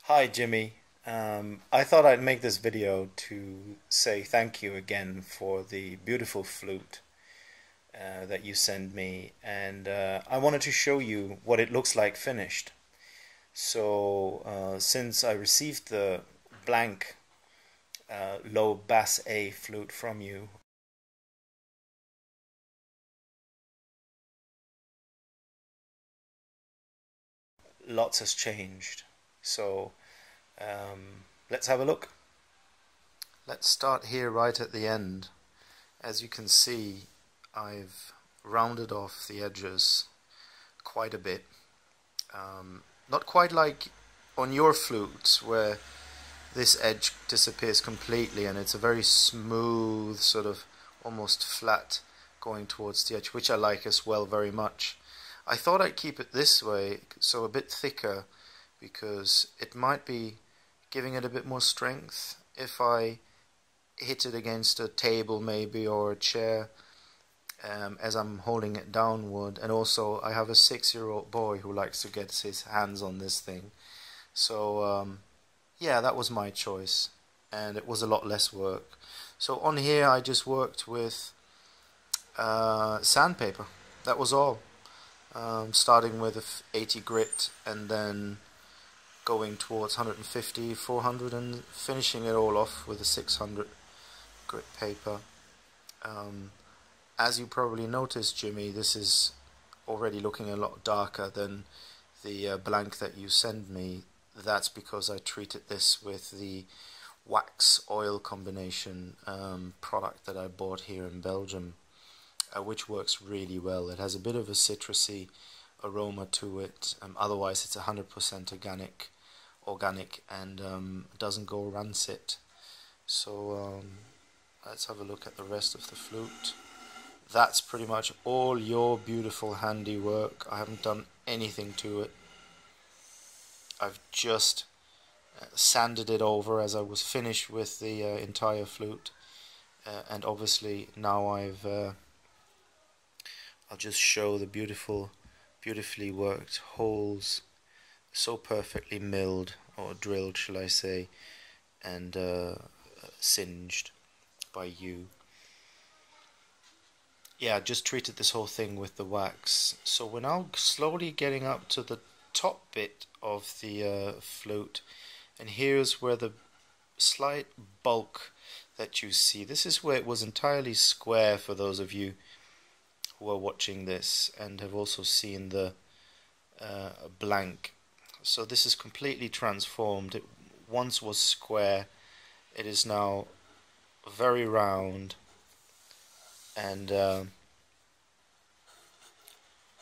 Hi Jimmy. I thought I'd make this video to say thank you again for the beautiful flute that you sent me, and I wanted to show you what it looks like finished. So since I received the blank low bass A flute from you, lots has changed. So let's have a look. Let's start here right at the end. As you can see, I've rounded off the edges quite a bit. Not quite like on your flutes where this edge disappears completely and it's a very smooth, sort of almost flat going towards the edge, which I like as well very much. I thought I'd keep it this way, so a bit thicker, because it might be giving it a bit more strength if I hit it against a table maybe or a chair as I'm holding it downward. And also I have a 6-year-old boy who likes to get his hands on this thing, so yeah, that was my choice, and it was a lot less work. So on here I just worked with sandpaper, that was all. Starting with a 80 grit and then going towards 150, 400 and finishing it all off with a 600 grit paper. As you probably noticed, Jimmy, this is already looking a lot darker than the blank that you sent me. That's because I treated this with the wax oil combination product that I bought here in Belgium, which works really well. It has a bit of a citrusy aroma to it. Otherwise it's 100% organic and doesn't go rancid. So let's have a look at the rest of the flute. That's pretty much all your beautiful handiwork. I haven't done anything to it. I've just sanded it over as I was finished with the entire flute, and obviously now I'll just show the beautifully worked holes, so perfectly milled, or drilled shall I say, and singed by you. Yeah, I just treated this whole thing with the wax. So we're now slowly getting up to the top bit of the flute, and here's where the slight bulk that you see, this is where it was entirely square for those of you who are watching this and have also seen the blank. So this is completely transformed. It once was square, it is now very round, and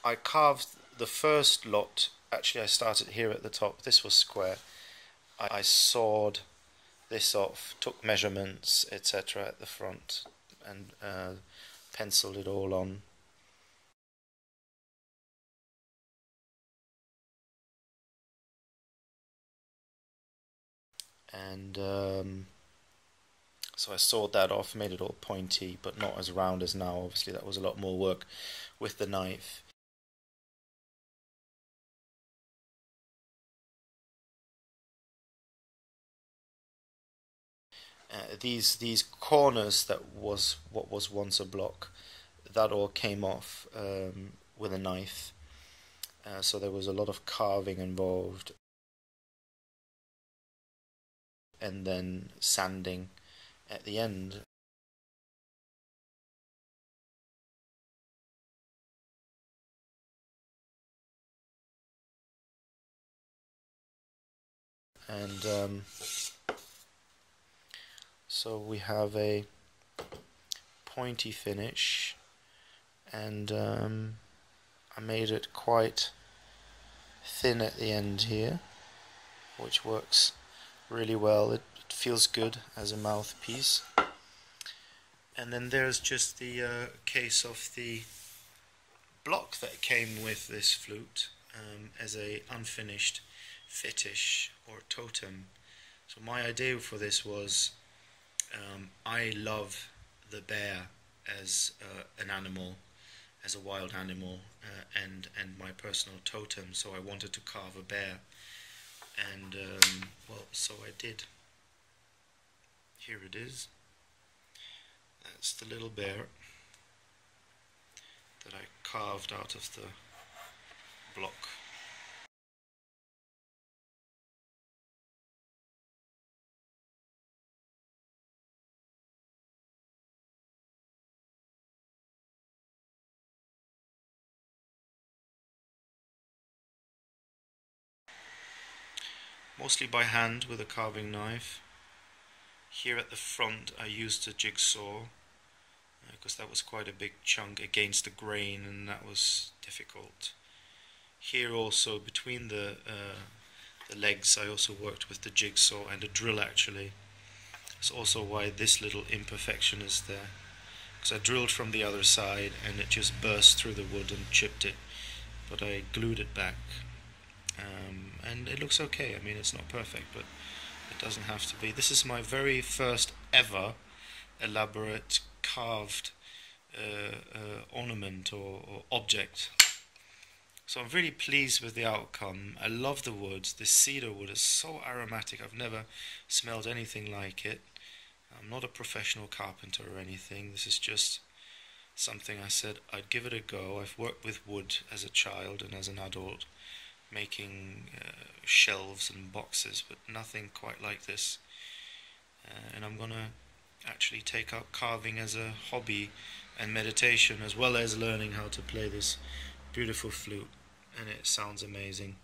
I carved the first lot. Actually, I started here at the top. This was square. I sawed this off, took measurements, etc. at the front, and penciled it all on. And so I sawed that off, made it all pointy, but not as round as now. Obviously, that was a lot more work with the knife. These corners that was what was once a block, that all came off with a knife. So there was a lot of carving involved, and then sanding at the end. And so we have a pointy finish, and I made it quite thin at the end here, which works really well. It feels good as a mouthpiece. And then there's just the case of the block that came with this flute as a unfinished fetish or totem. So my idea for this was, I love the bear as an animal, as a wild animal, and my personal totem, so I wanted to carve a bear. And so I did. Here it is. That's the little bear that I carved out of the block. Mostly by hand with a carving knife. Here at the front I used a jigsaw because that was quite a big chunk against the grain, and that was difficult. Here also between the legs I also worked with the jigsaw and a drill actually. That's also why this little imperfection is there, because I drilled from the other side and it just burst through the wood and chipped it, but I glued it back. And it looks okay. I mean, it's not perfect, but it doesn't have to be. This is my very first ever elaborate carved ornament or object. So I'm really pleased with the outcome. I love the wood. This cedar wood is so aromatic. I've never smelled anything like it. I'm not a professional carpenter or anything. This is just something I said I'd give it a go. I've worked with wood as a child and as an adult, making shelves and boxes, but nothing quite like this. And I'm gonna actually take up carving as a hobby and meditation, as well as learning how to play this beautiful flute, and it sounds amazing.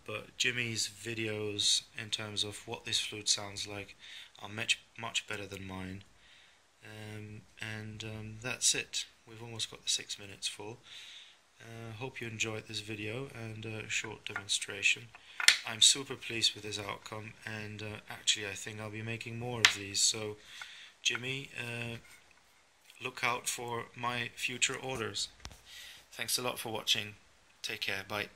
But Jimmy's videos in terms of what this flute sounds like are much better than mine. That's it. We've almost got the 6 minutes full. Hope you enjoyed this video and a short demonstration. I'm super pleased with this outcome, and actually I think I'll be making more of these. So Jimmy, look out for my future orders. Thanks a lot for watching. Take care. Bye.